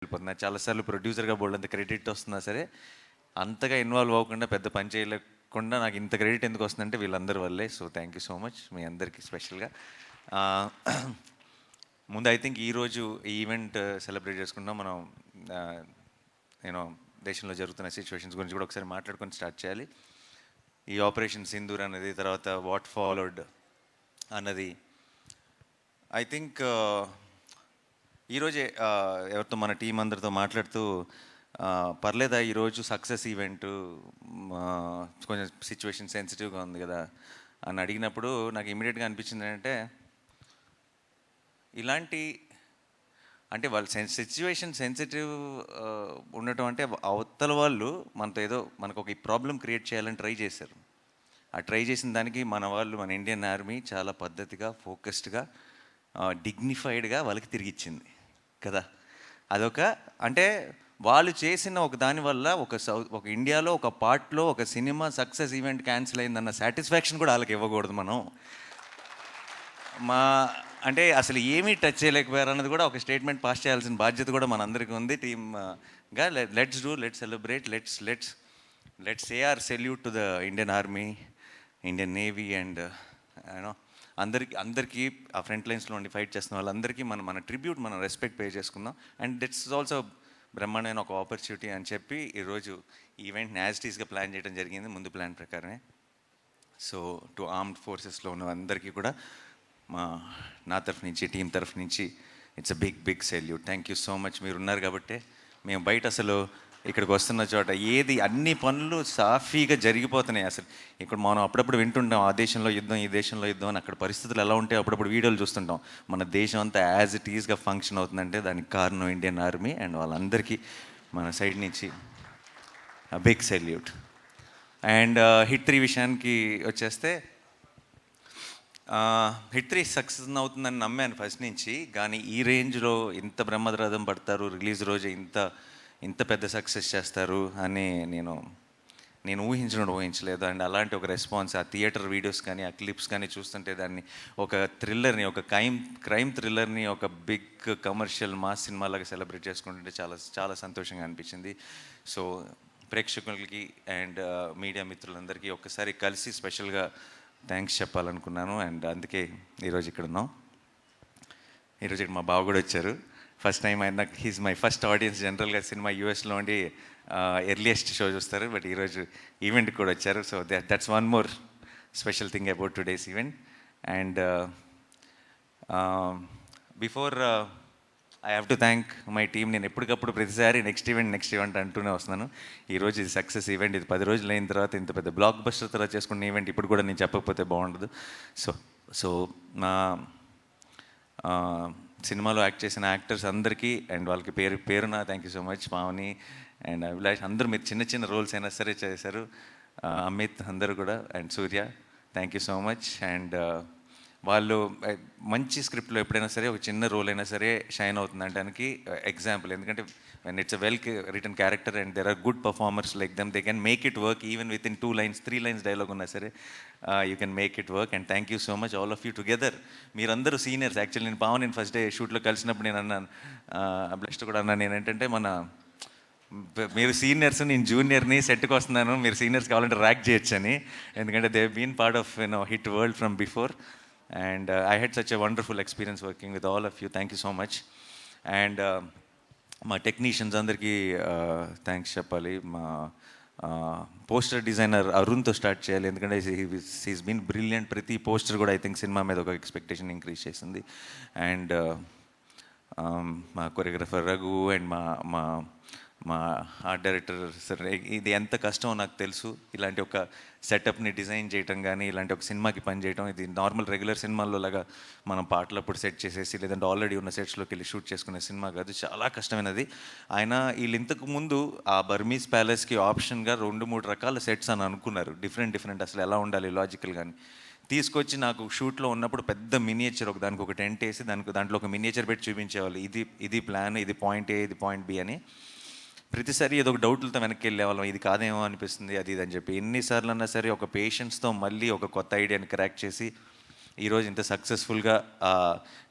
వెళ్ళిపోతున్నా. చాలాసార్లు ప్రొడ్యూసర్గా బోల్డంత క్రెడిట్ వస్తున్నా సరే అంతగా ఇన్వాల్వ్ అవ్వకుండా పెద్ద పని చేయలేకుండా నాకు ఇంత క్రెడిట్ ఎందుకు వస్తుందంటే వీళ్ళందరి వల్లే. So thank you so much మీ అందరికీ స్పెషల్గా. ముందు ఐ థింక్ ఈరోజు ఈ ఈవెంట్ సెలబ్రేట్ చేసుకుంటాం మనం. నేను దేశంలో జరుగుతున్న సిచ్యువేషన్స్ గురించి కూడా ఒకసారి మాట్లాడుకొని స్టార్ట్ చేయాలి. ఈ ఆపరేషన్ సింధూర్ అన్నది, తర్వాత వాట్ ఫాలోడ్ అన్నది ఐ థింక్ ఈరోజే ఎవరితో మన టీం అందరితో మాట్లాడుతూ పర్లేదా ఈరోజు సక్సెస్ ఈవెంట్, కొంచెం సిచ్యువేషన్ సెన్సిటివ్గా ఉంది కదా అని అడిగినప్పుడు నాకు ఇమీడియట్గా అనిపించింది ఏంటంటే, ఇలాంటి అంటే వాళ్ళ సిచ్యువేషన్ సెన్సిటివ్ ఉండటం అంటే అవతల వాళ్ళు మనతో ఏదో మనకు ఒక ప్రాబ్లం క్రియేట్ చేయాలని ట్రై చేశారు. ఆ ట్రై చేసిన దానికి మన వాళ్ళు, మన ఇండియన్ ఆర్మీ చాలా పద్ధతిగా, ఫోకస్డ్గా, డిగ్నిఫైడ్గా వాళ్ళకి తిరిగిచ్చింది కదా. అదొక అంటే వాళ్ళు చేసిన ఒక దానివల్ల ఒక ఇండియాలో ఒక పార్ట్లో ఒక సినిమా సక్సెస్ ఈవెంట్ క్యాన్సిల్ అయిందన్న సాటిస్ఫాక్షన్ కూడా వాళ్ళకి ఇవ్వకూడదు మనం. అంటే అసలు ఏమీ టచ్ చేయలేకపోయారు అన్నది కూడా ఒక స్టేట్మెంట్ పాస్ చేయాల్సిన బాధ్యత కూడా మనందరికీ ఉంది టీమ్గా. Let's celebrate, let's say our salute to the Indian army, Indian navy and you know అందరికీ ఆ ఫ్రంట్ లైన్స్లో ఉండి ఫైట్ చేస్తున్న వాళ్ళందరికీ మన ట్రిబ్యూట్, మనం రెస్పెక్ట్ పే చేసుకుందాం. అండ్ దిట్స్ ఆల్సో బ్రహ్మాండమైన ఒక ఆపర్చునిటీ అని చెప్పి ఈరోజు ఈవెంట్ని యాజిటీస్గా ప్లాన్ చేయడం జరిగింది, ముందు ప్లాన్ ప్రకారమే. సో టు ఆర్మ్డ్ ఫోర్సెస్లో ఉన్న అందరికీ కూడా నా తరఫు నుంచి, టీం తరఫు నుంచి it's a big salute. Thank you so much. మీరు ఉన్నారు కాబట్టి మేము బయట అసలు ఇక్కడికి వస్తున్న చోట ఏది అన్ని పనులు సాఫీగా జరిగిపోతున్నాయి. అసలు ఇక్కడ మనం అప్పుడప్పుడు వింటుంటాం ఆ దేశంలో యుద్ధం, ఈ దేశంలో యుద్ధం అని. అక్కడ పరిస్థితులు ఎలా ఉంటాయో అప్పుడప్పుడు వీడియోలు చూస్తుంటాం. మన దేశం అంతా యాజ్ ఇట్ ఈజ్గా ఫంక్షన్ అవుతుందంటే దానికి కారణం ఇండియన్ ఆర్మీ అండ్ వాళ్ళందరికీ మన సైడ్ నుంచి బిగ్ సెల్యూట్. అండ్ హిట్ 3 విషయానికి వచ్చేస్తే, హిట్ 3 సక్సెస్ అవుతుందని నమ్మాను ఫస్ట్ నుంచి. కానీ ఈ రేంజ్లో ఇంత బ్రహ్మరథం పడతారు, రిలీజ్ రోజు ఇంత పెద్ద సక్సెస్ చేస్తారు అని నేను ఊహించలేదు. అండ్ అలాంటి ఒక రెస్పాన్స్, ఆ థియేటర్ వీడియోస్ కానీ, ఆ క్లిప్స్ కానీ చూస్తుంటే దాన్ని ఒక థ్రిల్లర్ని, ఒక క్రైమ్ థ్రిల్లర్ని ఒక బిగ్ కమర్షియల్ మాస్ సినిమాలాగా సెలబ్రేట్ చేసుకుంటుంటే చాలా చాలా సంతోషంగా అనిపించింది. సో ప్రేక్షకులకి అండ్ మీడియా మిత్రులందరికీ ఒక్కసారి కలిసి స్పెషల్గా థ్యాంక్స్ చెప్పాలనుకున్నాను. అండ్ అందుకే ఈరోజు ఇక్కడ ఉన్నాం. ఈరోజు ఇక్కడ మా బావ కూడా వచ్చారు. ఫస్ట్ టైం ఆయన, హీజ్ మై ఫస్ట్ ఆడియన్స్. జనరల్గా సినిమా యూఎస్లో ఉండి ఎర్లియస్ట్ షో చూస్తారు, బట్ ఈరోజు ఈవెంట్కి కూడా వచ్చారు. So that's one more special thing about today's event. And before I have to thank my team. నేను ఎప్పటికప్పుడు ప్రతిసారి నెక్స్ట్ ఈవెంట్ అంటూనే వస్తున్నాను. ఈరోజు ఇది సక్సెస్ ఈవెంట్. ఇది 10 రోజులు అయిన తర్వాత ఇంత పెద్ద బ్లాక్ బస్టర్ తర్వాత చేసుకున్న ఈవెంట్ ఇప్పుడు కూడా నేను చెప్పకపోతే బాగుండదు. సో నా సినిమాలో యాక్ట్ చేసిన యాక్టర్స్ అందరికీ అండ్ వాళ్ళకి పేరున thank you so much. Pavani and Abhilash అందరూ మీరు చిన్న రోల్స్ అయినా సరే చేశారు. అమిత్ అందరూ కూడా, and Surya thank you so much. And వాళ్ళు మంచి స్క్రిప్ట్లో ఎప్పుడైనా సరే ఒక చిన్న రోల్ అయినా సరే షైన్ అవుతుందంటానికి ఎగ్జాంపుల్. ఎందుకంటే when it's a well written character and there are good performers like them, they can make it work even within 2 lines, 3 lines dialogue uన్నా సరే you can make it work. And thank you so much all of you together. మీరందరూ seniors. Actually నేను Pavan first day షూట్లో కలిసినప్పుడు నేను అన్నాను, అభిలాష్తో కూడా అన్నాను, ఏంటంటే మీరు సీనియర్స్, నేను జూనియర్ని, సెట్కి వస్తున్నాను, మీరు సీనియర్స్ కావాలంటే ర్యాక్ చేయొచ్చు అని. ఎందుకంటే they been part of hit world from before. And I had such a wonderful experience working with all of you. Thank you so much. And మా టెక్నీషియన్స్ అందరికీ థ్యాంక్స్ చెప్పాలి. మా పోస్టర్ డిజైనర్ అరుణ్తో స్టార్ట్ చేయాలి, ఎందుకంటే he's been brilliant. ప్రతి poster కూడా I think cinema మీద ఒక ఎక్స్పెక్టేషన్ ఇంక్రీజ్ చేసింది. అండ్ మా కొరియోగ్రఫర్ రఘు అండ్ మా ఆర్ట్ డైరెక్టర్ సార్. ఇది ఎంత కష్టమో నాకు తెలుసు. ఇలాంటి ఒక సెటప్ని డిజైన్ చేయటం కానీ, ఇలాంటి ఒక సినిమాకి పని చేయటం, ఇది నార్మల్ రెగ్యులర్ సినిమాల్లో లాగా మనం పాటలప్పుడు సెట్ చేసేసి లేదంటే ఆల్రెడీ ఉన్న సెట్స్లోకి వెళ్ళి షూట్ చేసుకునే సినిమా కాదు, చాలా కష్టమైనది. ఆయన వీళ్ళు ఇంతకు ముందు ఆ బర్మీస్ ప్యాలెస్కి ఆప్షన్గా 2-3 రకాల సెట్స్ అని అనుకున్నారు, డిఫరెంట్ అసలు ఎలా ఉండాలి లాజికల్ కానీ. తీసుకొచ్చి నాకు షూట్లో ఉన్నప్పుడు పెద్ద మినియేచర్ దానికి ఒక టెంట్ వేసి దాంట్లో ఒక మినియేచర్ పెట్టి చూపించేవాళ్ళు. ఇది ప్లాన్, ఇది పాయింట్ ఏ, ఇది పాయింట్ బి అని. ప్రతిసారి ఏదో ఒక డౌట్లతో వెనక్కి వెళ్ళేవాళ్ళం, ఇది కాదేమో అనిపిస్తుంది, అది అని చెప్పి. ఎన్నిసార్లు అన్నా సరే ఒక పేషెన్స్తో మళ్ళీ ఒక కొత్త ఐడియాని క్రాక్ చేసి ఈరోజు ఇంత సక్సెస్ఫుల్గా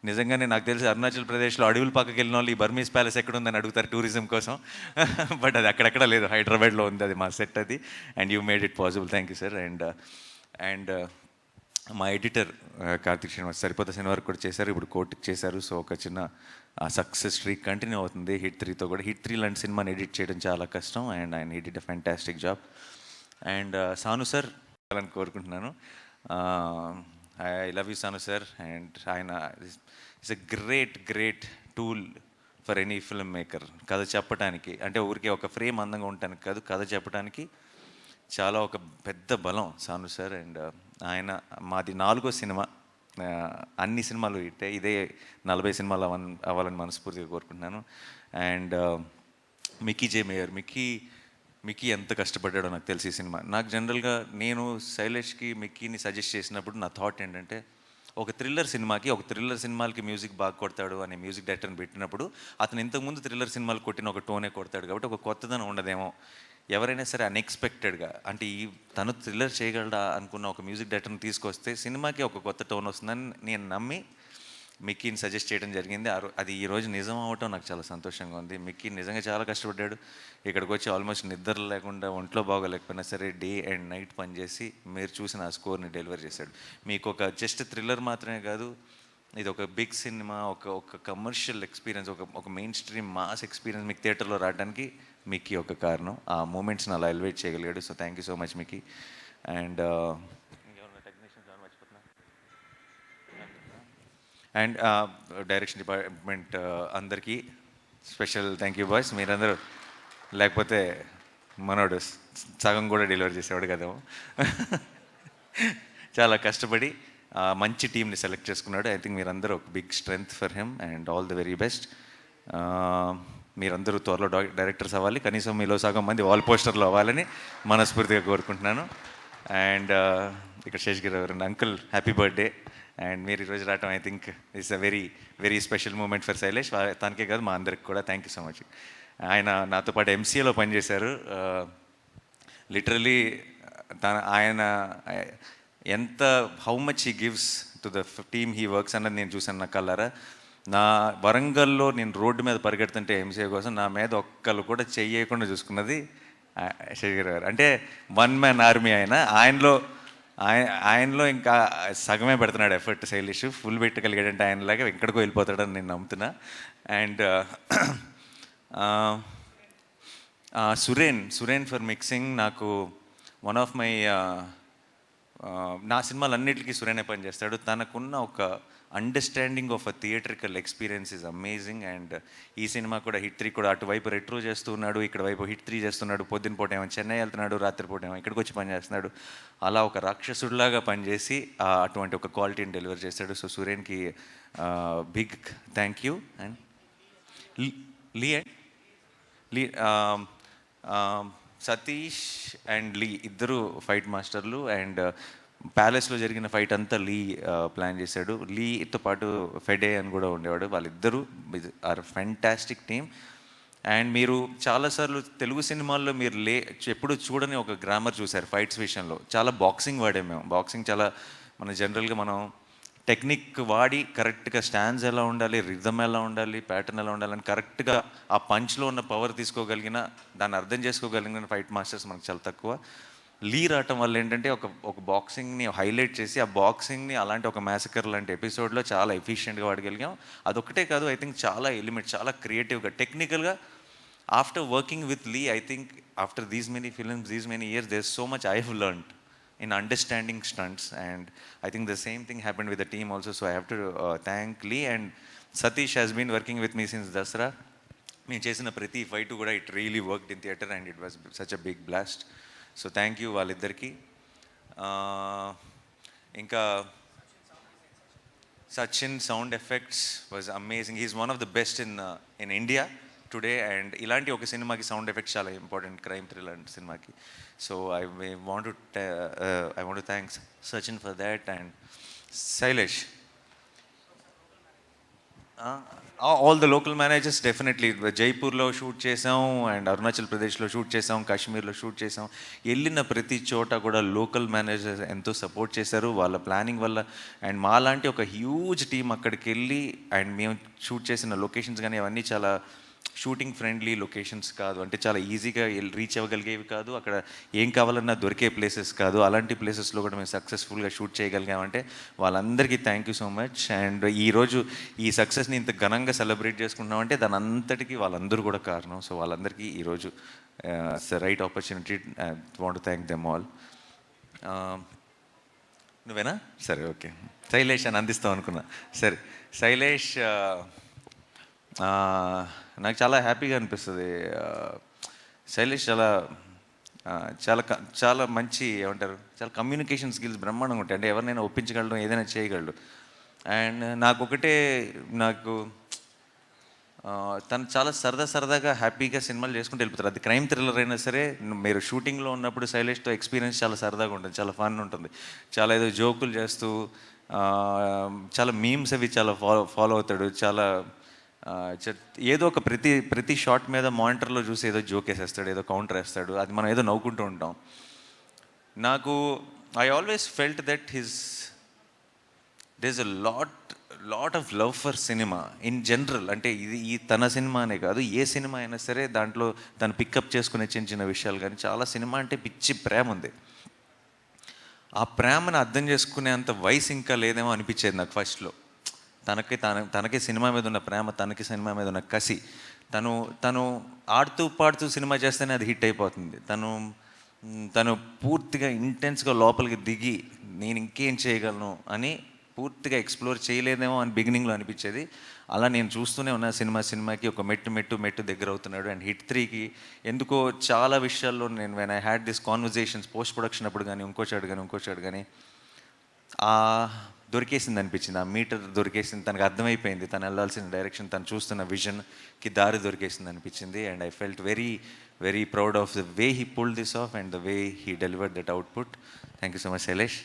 నిజంగానే నాకు తెలిసి అరుణాచల్ ప్రదేశ్లో అడవుల పక్కకి వెళ్ళిన వాళ్ళు ఈ బర్మీస్ ప్యాలెస్ ఎక్కడుందని అడుగుతారు టూరిజం కోసం. బట్ అది అక్కడెక్కడ లేదు, హైదరాబాద్లో ఉంది అది మా సెట్ అది. And you made it possible, thank you sir. And మా ఎడిటర్ కార్తిక్ శ్రీనివాస్ సరిపోతే సినిమా కూడా చేశారు, ఇప్పుడు కోర్టుకి చేశారు. సో ఒక చిన్న సక్సెస్ స్ట్రీక్ కంటిన్యూ అవుతుంది హిట్ 3తో కూడా. హిట్ 3 లాంటి సినిమాని ఎడిట్ చేయడం చాలా కష్టం, అండ్ ఆయన he did a fantastic job. And Sanu sir అని కోరుకుంటున్నాను. I love you Sanu sir. And ఆయన it's a great tool for any filmmaker. కథ చెప్పడానికి అంటే ఊరికే ఒక ఫ్రేమ్ అందంగా ఉండటానికి కాదు, కథ చెప్పడానికి చాలా ఒక పెద్ద బలం సాను సార్. అండ్ ఆయన మాది 4వ సినిమా, అన్ని సినిమాలు ఇదే 40 సినిమాలు అవ్వాలని మనస్ఫూర్తిగా కోరుకుంటున్నాను. And Mickey J mayor, Mickey ఎంత కష్టపడ్డాడో నాకు తెలిసి ఈ సినిమా. నాకు జనరల్గా నేను శైలేష్కి మిక్కీని సజెస్ట్ చేసినప్పుడు నా థాట్ ఏంటంటే, ఒక థ్రిల్లర్ సినిమాలకి మ్యూజిక్ బాగా కొడతాడు అనే మ్యూజిక్ డైరెక్టర్ని పెట్టినప్పుడు అతను ఇంతకుముందు థ్రిల్లర్ సినిమాలు కొట్టిన ఒక టోనే కొడతాడు కాబట్టి ఒక కొత్తదనం ఉండదేమో. ఎవరైనా సరే అన్ఎక్స్పెక్టెడ్గా అంటే తను థ్రిల్లర్ చేయగలడా అనుకున్న ఒక మ్యూజిక్ డైరెక్టర్ని తీసుకొస్తే సినిమాకి ఒక కొత్త టోన్ వస్తుందని నేను నమ్మి మిక్కీని సజెస్ట్ చేయడం జరిగింది. అది ఈరోజు నిజం అవ్వటం నాకు చాలా సంతోషంగా ఉంది. మిక్కీ నిజంగా చాలా కష్టపడ్డాడు. ఇక్కడికి వచ్చి ఆల్మోస్ట్ నిద్ర లేకుండా, ఒంట్లో బాగోలేకపోయినా సరే డే అండ్ నైట్ పనిచేసి మీరు చూసిన ఆ స్కోర్ని డెలివర్ చేశాడు. మీకు ఒక జస్ట్ థ్రిల్లర్ మాత్రమే కాదు, ఇది ఒక బిగ్ సినిమా, ఒక కమర్షియల్ ఎక్స్పీరియన్స్, ఒక మెయిన్ స్ట్రీమ్ మాస్ ఎక్స్పీరియన్స్ మీకు థియేటర్లో రావడానికి మిక్కీ ఒక కారణం. ఆ మూమెంట్స్ని అలా ఎలివేట్ చేయగలిగాడు. So thank you so much Mickey. And and direction department అందరికీ స్పెషల్ థ్యాంక్ యూ బాయ్స్. మీరందరూ లేకపోతే మనోడు సగం కూడా డెలివరీ చేసేవాడు కదేమో. చాలా కష్టపడి మంచి టీంని సెలెక్ట్ చేసుకున్నాడు. ఐ థింక్ మీరందరూ ఒక big strength for him and all the very best. మీరందరూ త్వరలో డైరెక్టర్స్ అవ్వాలి, కనీసం మీలో సగం మంది వాల్ పోస్టర్లో అవ్వాలని మనస్ఫూర్తిగా కోరుకుంటున్నాను. అండ్ ఇక్కడ శేషగిరి గారు అంకుల్ హ్యాపీ బర్త్డే. అండ్ మీరు ఈరోజు రావటం I think it's a very special moment for Shailesh. తనకే కాదు మా అందరికి కూడా థ్యాంక్ యూ సో మచ్. ఆయన నాతో పాటు ఎంసీఏలో పనిచేశారు. లిటరలీ ఆయన ఎంత how much he gives to the team he works అన్నది నేను చూసాను నా కళ్ళారా. నా వరంగల్లో నేను రోడ్డు మీద పరిగెడుతుంటే ఎంసీఏ కోసం నా మీద ఒక్కళ్ళు కూడా చెయ్యకుండా చూసుకున్నది శేఖర్ గారు. అంటే వన్ మ్యాన్ ఆర్మీ ఆయనలో ఇంకా సగమే పెడుతున్నాడు ఎఫర్ట్ శైలేష్. ఫుల్ పెట్టగలిగాడంటే ఆయనలాగా ఎక్కడికో వెళ్ళిపోతాడని నేను నమ్ముతున్నా. And Suren for mixing. నాకు వన్ ఆఫ్ మై నా సినిమాలన్నిటికీ సురేనే పనిచేస్తాడు. తనకున్న ఒక understanding of a theatrical experience is amazing. And ఈ సినిమా కూడా హిట్ 3 కూడా అటువైపు రెట్రో చేస్తున్నాడు, ఇక్కడ వైపు హిట్ 3 చేస్తున్నాడు. పొద్దున పూట ఏమో చెన్నై వెళ్తున్నాడు, రాత్రిపూట ఏమో ఇక్కడికి వచ్చి పనిచేస్తున్నాడు. అలా ఒక రాక్షసుడిలాగా పనిచేసి అటువంటి ఒక క్వాలిటీని డెలివర్ చేశాడు. సో సురేన్కి బిగ్ థ్యాంక్ యూ. అండ్ లీ సతీష్ అండ్ లీ ఇద్దరు ఫైట్ మాస్టర్లు. అండ్ ప్యాలెస్లో జరిగిన ఫైట్ అంతా లీ ప్లాన్ చేశాడు. లీతో పాటు ఫెడే అని కూడా ఉండేవాడు. వాళ్ళిద్దరూ ఆర్ ఫ్యాంటాస్టిక్ టీమ్. అండ్ మీరు చాలాసార్లు తెలుగు సినిమాల్లో మీరు ఎప్పుడు చూడని ఒక గ్రామర్ చూశారు ఫైట్స్ విషయంలో. చాలా బాక్సింగ్ వాడాం మేము. బాక్సింగ్ చాలా జనరల్గా మనం టెక్నిక్ వాడి కరెక్ట్గా స్టాండ్స్ ఎలా ఉండాలి, రిథమ్ ఎలా ఉండాలి, ప్యాటర్న్ ఎలా ఉండాలని కరెక్ట్గా ఆ పంచ్లో ఉన్న పవర్ తీసుకోగలిగిన, దాన్ని అర్థం చేసుకోగలిగిన ఫైట్ మాస్టర్స్ మనకు చాలా తక్కువ. లీ రావటం వల్ల ఏంటంటే ఒక బాక్సింగ్ని హైలైట్ చేసి ఆ బాక్సింగ్ని అలాంటి ఒక మ్యాసకర్ లాంటి ఎపిసోడ్లో చాలా ఎఫిషియెంట్గా వాడగలిగాం. అదొక్కటే కాదు, ఐ థింక్ చాలా ఎలిమెంట్, చాలా క్రియేటివ్గా, టెక్నికల్గా. After working with Lee, I think after these many films, these many years, there so much I have learned in understanding stunts, and I think the same thing happened with the team also. So I have to thank Lee. And Satish has been working with me since Dasra. మేము చేసిన ప్రతి fight కూడా it really worked in theatre and it was such a big blast. So thank you వాళ్ళిద్దరికీ. ఇంకా Sachin sound effects was amazing. He's one of the best in India today. And ఇలాంటి ఒక సినిమాకి sound effects చాలా important, crime thriller సినిమాకి. So I want to thanks Sachin for that. And Shailesh all the local managers definitely జైపూర్లో shoot చేసాం and అరుణాచల్ ప్రదేశ్లో shoot చేసాం, కాశ్మీర్లో షూట్ చేసాం. వెళ్ళిన ప్రతి చోట కూడా లోకల్ మేనేజర్స్ ఎంతో సపోర్ట్ చేశారు వాళ్ళ ప్లానింగ్ వల్ల. అండ్ మాలాంటి ఒక హ్యూజ్ టీం అక్కడికి వెళ్ళి అండ్ మేము షూట్ చేసిన లొకేషన్స్ కానీ అవన్నీ చాలా షూటింగ్ ఫ్రెండ్లీ లొకేషన్స్ కాదు, అంటే చాలా ఈజీగా రీచ్ అవ్వగలిగేవి కాదు, అక్కడ ఏం కావాలన్నా దొరికే ప్లేసెస్ కాదు. అలాంటి ప్లేసెస్లో కూడా మేము సక్సెస్ఫుల్గా షూట్ చేయగలిగామంటే వాళ్ళందరికీ thank you so much. And ఈరోజు ఈ సక్సెస్ని ఇంత ఘనంగా సెలబ్రేట్ చేసుకుంటున్నామంటే దాని అంతటికీ వాళ్ళందరూ కూడా కారణం. సో వాళ్ళందరికీ ఈరోజు it's right opportunity, want to thank them all. నువ్వేనా? సరే, ఓకే. శైలేష్ అని అందిస్తాం అనుకున్నా. సరే శైలేష్, నాకు చాలా హ్యాపీగా అనిపిస్తుంది. శైలేష్ చాలా చాలా చాలా మంచి ఏమంటారు, చాలా కమ్యూనికేషన్ స్కిల్స్ బ్రహ్మాండంగా ఉంటాయి. అంటే ఎవరినైనా ఒప్పించగలడు, ఏదైనా చేయగలడు. అండ్ నాకు తను చాలా సరదాగా హ్యాపీగా సినిమాలు చేసుకుంటూ వెళ్ళిపోతారు. అది క్రైమ్ థ్రిల్లర్ అయినా సరే, మీరు షూటింగ్లో ఉన్నప్పుడు శైలేష్తో ఎక్స్పీరియన్స్ చాలా సరదాగా ఉంటుంది, చాలా ఫన్ ఉంటుంది. చాలా ఏదో జోకులు చేస్తూ చాలా మీమ్స్ అవి చాలా ఫాలో అవుతాడు. చాలా ఏదో ఒక ప్రతి షాట్ మీద మానిటర్లో చూసి ఏదో జోక్ వేసేస్తాడు, ఏదో కౌంటర్ వేస్తాడు, అది మనం ఏదో నవ్వుకుంటూ ఉంటాం. I always felt that there is a lot of love for cinema in general. అంటే ఈ తన సినిమా అనే కాదు, ఏ సినిమా అయినా సరే దాంట్లో తను పికప్ చేసుకునే చిన్న విషయాలు కానీ చాలా సినిమా అంటే పిచ్చి ప్రేమ ఉంది. ఆ ప్రేమను అర్థం చేసుకునేంత వయసు ఇంకా లేదేమో అనిపించేది నాకు ఫస్ట్లో. తనకి సినిమా మీద ఉన్న ప్రేమ, తనకి సినిమా మీద ఉన్న కసి, తను ఆడుతూ పాడుతూ సినిమా చేస్తేనే అది హిట్ అయిపోతుంది. తను పూర్తిగా ఇంటెన్స్గా లోపలికి దిగి నేను ఇంకేం చేయగలను అని పూర్తిగా ఎక్స్ప్లోర్ చేయలేదేమో అని బిగినింగ్లో అనిపించేది. అలా నేను చూస్తూనే ఉన్న సినిమాకి ఒక మెట్టు దగ్గర అవుతున్నాడు. అండ్ హిట్ 3కి ఎందుకో చాలా విషయాల్లో నేను when I had this conversations post production అప్పుడు కానీ ఇంకోచాడు కానీ దొరికేసింది అనిపించింది. ఆ మీటర్ దొరికేసింది, తనకు అర్థమైపోయింది తను వెళ్ళాల్సిన డైరెక్షన్, తను చూస్తున్న విజన్కి దారి దొరికేసింది అనిపించింది. And I felt very proud of the way he pulled this of and the way he delivered that output. Thank you so much Shailesh.